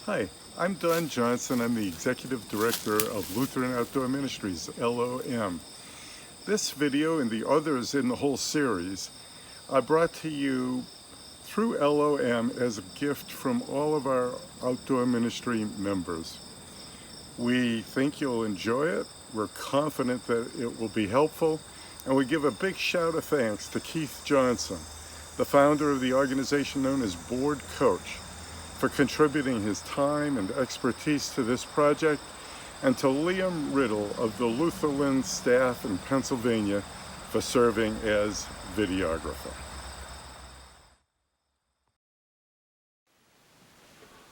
Hi, I'm Don Johnson. I'm the Executive Director of Lutheran Outdoor Ministries, LOM. This video and the others in the whole series are brought to you through LOM as a gift from all of our outdoor ministry members. We think you'll enjoy it. We're confident that it will be helpful. And we give a big shout of thanks to Keith Johnson, the founder of the organization known as Board Coach, for contributing his time and expertise to this project, and to Liam Riddle of the Lutherland staff in Pennsylvania for serving as videographer.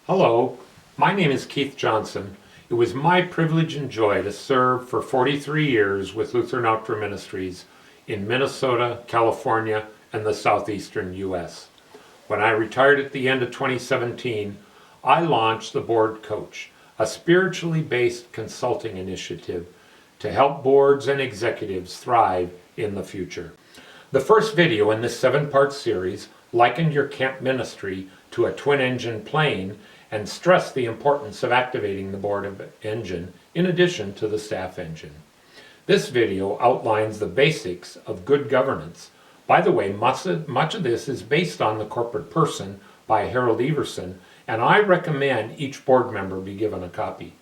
Hello, my name is Keith Johnson. It was my privilege and joy to serve for 43 years with Lutheran Outdoor Ministries in Minnesota, California, and the southeastern U.S. When I retired at the end of 2017, I launched the Board Coach, a spiritually based consulting initiative to help boards and executives thrive in the future. The first video in this 7-part series likened your camp ministry to a twin-engine plane and stressed the importance of activating the board engine in addition to the staff engine. This video outlines the basics of good governance. By the way, much of this is based on The Corporate Person by Harold Everson, and I recommend each board member be given a copy.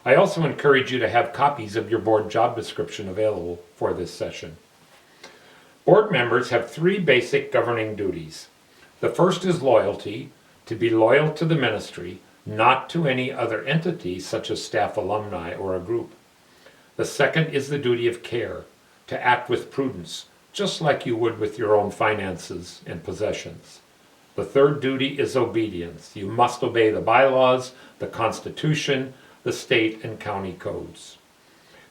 I also encourage you to have copies of your board job description available for this session. Board members have 3 basic governing duties. The first is loyalty, to be loyal to the ministry, not to any other entity such as staff, alumni, or a group. The second is the duty of care, to act with prudence, just like you would with your own finances and possessions. The third duty is obedience. You must obey the bylaws, the Constitution, the state and county codes.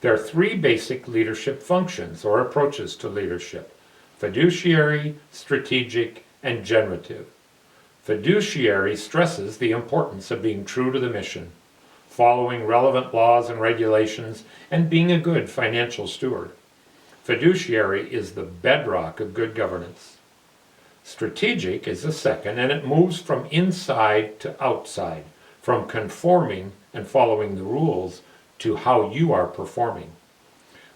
There are 3 basic leadership functions or approaches to leadership: fiduciary, strategic, and generative. Fiduciary stresses the importance of being true to the mission, following relevant laws and regulations, and being a good financial steward. Fiduciary is the bedrock of good governance. Strategic is the second, and it moves from inside to outside, from conforming and following the rules to how you are performing.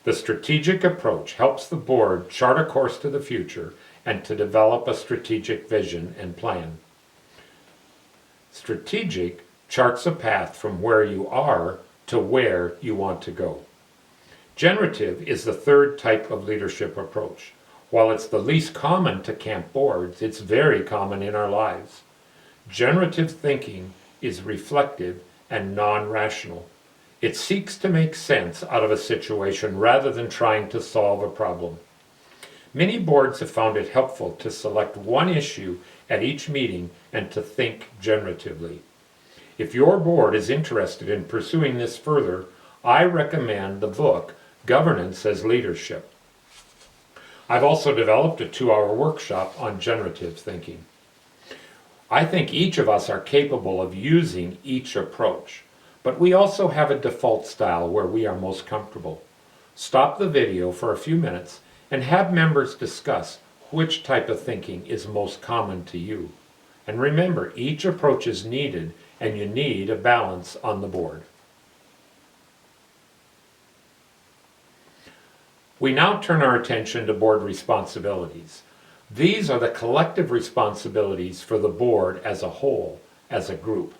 The strategic approach helps the board chart a course to the future and to develop a strategic vision and plan. Strategic charts a path from where you are to where you want to go. Generative is the third type of leadership approach. While it's the least common to camp boards, it's very common in our lives. Generative thinking is reflective and non-rational. It seeks to make sense out of a situation rather than trying to solve a problem. Many boards have found it helpful to select one issue at each meeting and to think generatively. If your board is interested in pursuing this further, I recommend the book Governance as Leadership. I've also developed a 2-hour workshop on generative thinking. I think each of us are capable of using each approach, but we also have a default style where we are most comfortable. Stop the video for a few minutes and have members discuss which type of thinking is most common to you. And remember, each approach is needed, and you need a balance on the board. We now turn our attention to board responsibilities. These are the collective responsibilities for the board as a whole, as a group.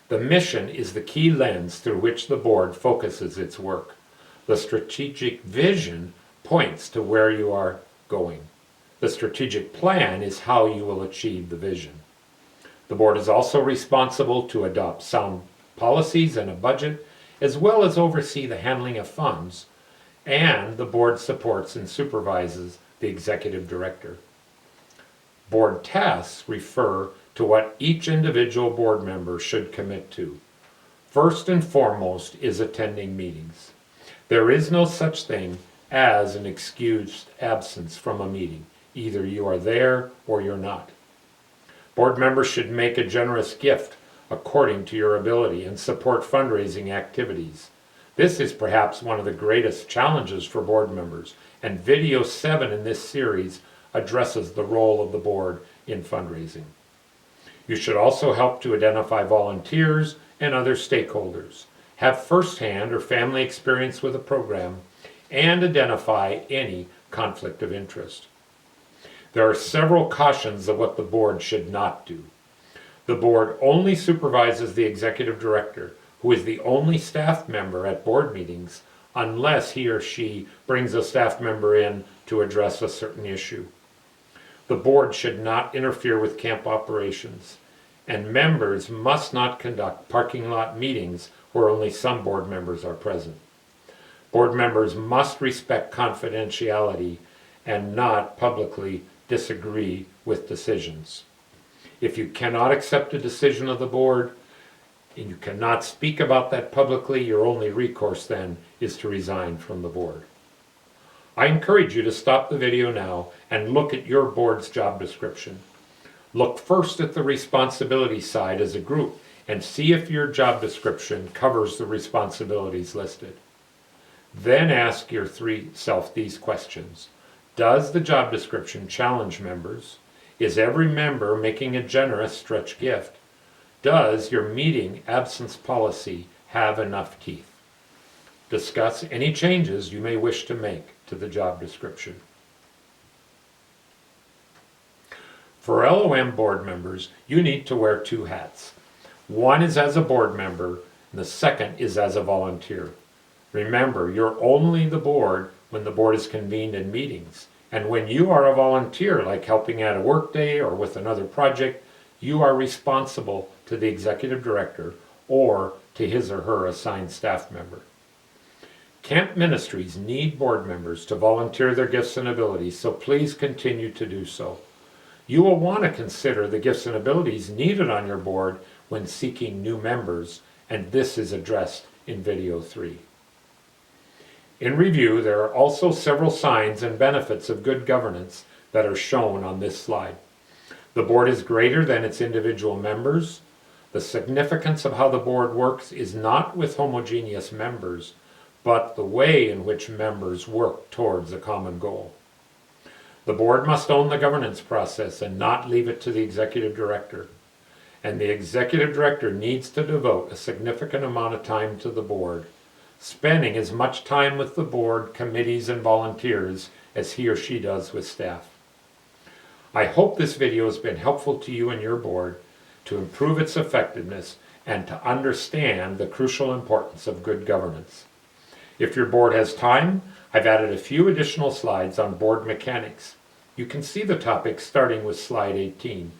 The mission is the key lens through which the board focuses its work. The strategic vision points to where you are going. The strategic plan is how you will achieve the vision. The board is also responsible to adopt sound policies and a budget, as well as oversee the handling of funds, and the board supports and supervises the executive director. Board tasks refer to what each individual board member should commit to. First and foremost is attending meetings. There is no such thing as an excused absence from a meeting. Either you are there or you're not. Board members should make a generous gift according to your ability and support fundraising activities. This is perhaps one of the greatest challenges for board members, and video 7 in this series addresses the role of the board in fundraising. You should also help to identify volunteers and other stakeholders, have firsthand or family experience with a program, and identify any conflict of interest. There are several cautions of what the board should not do. The board only supervises the executive director, who is the only staff member at board meetings, unless he or she brings a staff member in to address a certain issue. The board should not interfere with camp operations, and members must not conduct parking lot meetings where only some board members are present. Board members must respect confidentiality and not publicly disagree with decisions. If you cannot accept a decision of the board and you cannot speak about that publicly, your only recourse then is to resign from the board. I encourage you to stop the video now and look at your board's job description. Look first at the responsibility side as a group and see if your job description covers the responsibilities listed. Then ask yourself these questions. Does the job description challenge members? Is every member making a generous stretch gift? Does your meeting absence policy have enough teeth? Discuss any changes you may wish to make to the job description. For LOM board members, you need to wear two hats. One is as a board member, and the second is as a volunteer. Remember, you're only the board when the board is convened in meetings. And when you are a volunteer, like helping at a workday or with another project, you are responsible to the executive director or to his or her assigned staff member. Camp ministries need board members to volunteer their gifts and abilities, so please continue to do so. You will want to consider the gifts and abilities needed on your board when seeking new members, and this is addressed in video 3. In review, there are also several signs and benefits of good governance that are shown on this slide. The board is greater than its individual members. The significance of how the board works is not with homogeneous members, but the way in which members work towards a common goal. The board must own the governance process and not leave it to the executive director. And the executive director needs to devote a significant amount of time to the board, spending as much time with the board, committees, and volunteers as he or she does with staff. I hope this video has been helpful to you and your board to improve its effectiveness and to understand the crucial importance of good governance. If your board has time, I've added a few additional slides on board mechanics. You can see the topic starting with slide 18.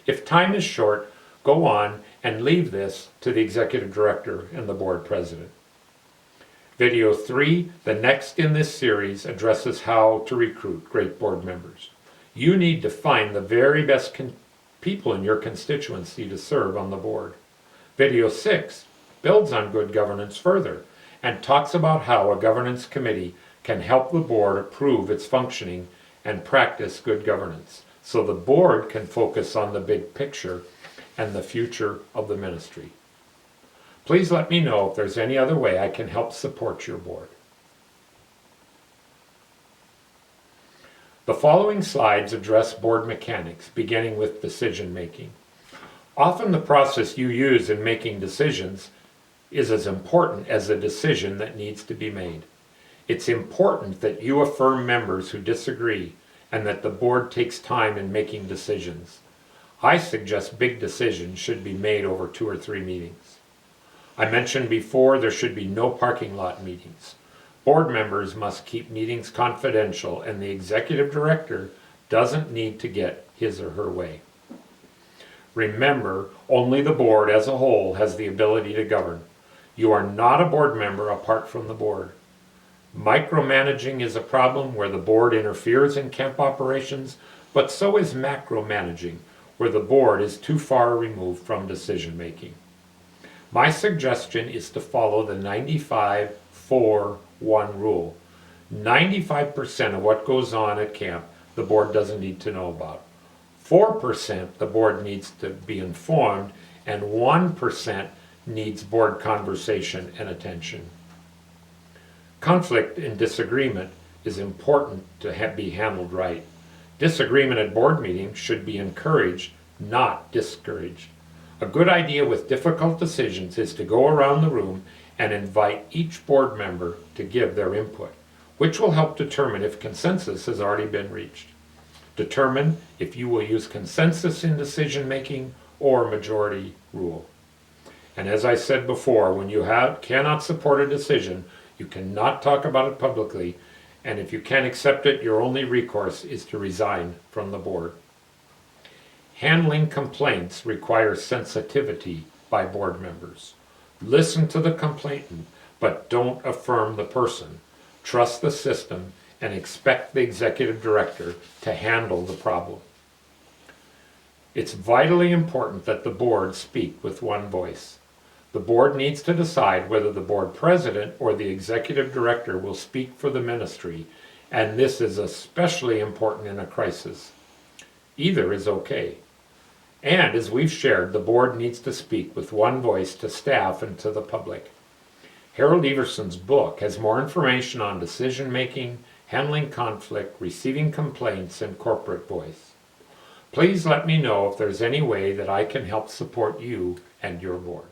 If time is short, go on and leave this to the executive director and the board president. Video 3, the next in this series, addresses how to recruit great board members. You need to find the very best people in your constituency to serve on the board. Video 6 builds on good governance further and talks about how a governance committee can help the board approve its functioning and practice good governance, so the board can focus on the big picture and the future of the ministry. Please let me know if there's any other way I can help support your board. The following slides address board mechanics, beginning with decision making. Often the process you use in making decisions is as important as the decision that needs to be made. It's important that you affirm members who disagree and that the board takes time in making decisions. I suggest big decisions should be made over 2 or 3 meetings. I mentioned before there should be no parking lot meetings. Board members must keep meetings confidential, and the executive director doesn't need to get his or her way. Remember, only the board as a whole has the ability to govern. You are not a board member apart from the board. Micromanaging is a problem where the board interferes in camp operations, but so is macromanaging, where the board is too far removed from decision making. My suggestion is to follow the 95-4-1 rule. 95% of what goes on at camp the board doesn't need to know about. 4% the board needs to be informed, and 1% needs board conversation and attention. Conflict and disagreement is important to be handled right. Disagreement at board meetings should be encouraged, not discouraged. A good idea with difficult decisions is to go around the room and invite each board member to give their input, which will help determine if consensus has already been reached. Determine if you will use consensus in decision making or majority rule. And as I said before, when you cannot support a decision, you cannot talk about it publicly, and if you can't accept it, your only recourse is to resign from the board. Handling complaints requires sensitivity by board members. Listen to the complainant, but don't affirm the person. Trust the system and expect the executive director to handle the problem. It's vitally important that the board speak with one voice. The board needs to decide whether the board president or the executive director will speak for the ministry, and this is especially important in a crisis. Either is okay. And as we've shared, the board needs to speak with one voice to staff and to the public. Harold Everson's book has more information on decision making, handling conflict, receiving complaints, and corporate voice. Please let me know if there's any way that I can help support you and your board.